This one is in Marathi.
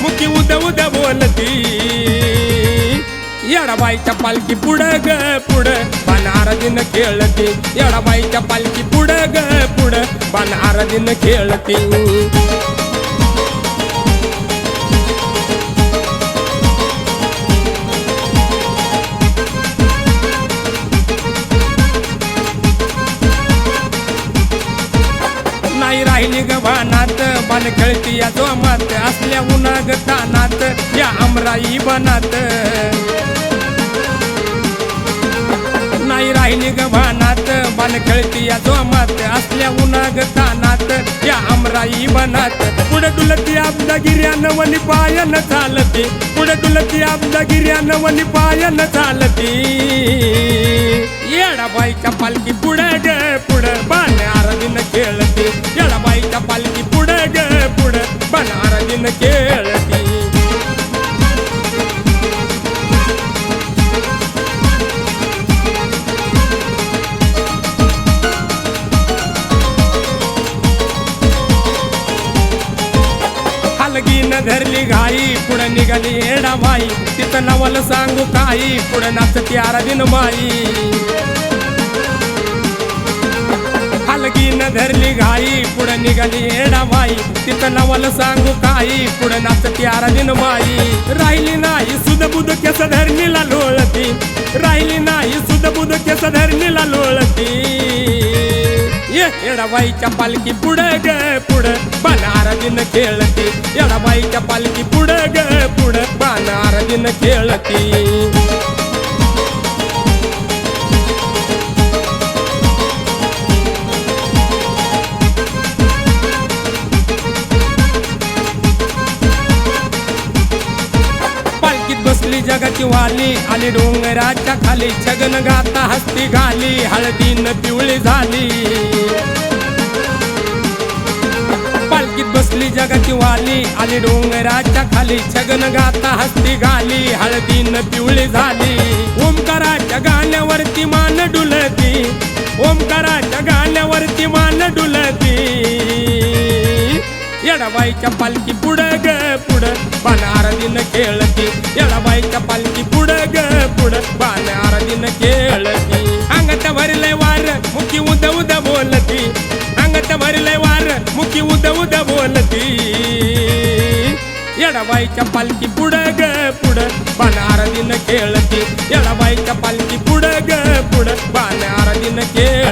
मुकी उद उद बोलती येडाबाईच्या पालखी पुढं ग पुढं बाणारदीन खेळती येडाबाईच्या पालखी पुढं ग पुढं बाणारदीन खेळती नाही राहिली ग वानात बाण खेळती या जोमात असल्या उन्हाग तानात या आमराई बनात नाही राहिली ग वानात बाण खेळती या जोमात असल्या उन्हाग तानात या आमराई बनात पुढे डुलती आबदागिऱ्यानं वनी पायन चालती पुढे डुलती आबदागिऱ्यानं वनी पायन चालती येडाबाईच्या पालखी पुढे ग पुढं बाणारदीन खेळती येडाबाईच्या पालखी पुढे ग पुढं बाणारदीन खेळती हलगीन धरली घाई पुढे निघाली येडाबाई तिथं नवल सांगू काही पुढे नाचती आराधीन बाई हलगीन धरली घाई पुढे निघाली येडाबाई तिथं नवल सांगू काही पुढे नाचती आराधीन बाई राहिली नाही सुधबुध केस धरणीला लोळती राहिली नाही सुधबुध केस धरणीला लोळती येडाबाईच्या पालखी पुढं ग पुढं बाणारदीन खेळती येडाबाईच्या पालखी पुढं ग पुढं बाणारदीन खेळती बसली जगाची वाली आली डोंगराच्या खाली छगन गाता हस्ती घाली हळदीन पिवळी झाली पालखीत बसली जगाची वाली आली डोंगराच्या खाली छगन गाता हस्ती घाली हळदीन पिवळी झाली ओमकाराच्या गाण्यावरती मान डुलती ओमकाराच्या गाण्यावरती मान डुलती येडाबाईच्या पालखी पुढं ग पुढं बाणारदीन खेळती येडाबाईच्या पालखी पुढं ग पुढं बाणारदीन खेळती अंगत भरलंय वार मुकी उद उद बोलती अंगत भरलंय वार मुकी उद उद बोलती येडाबाईच्या पालखी पुढं ग पुढं बाणारदीन खेळती येडाबाईच्या पालखी पुढं ग पुढं बाणारदीन खेळ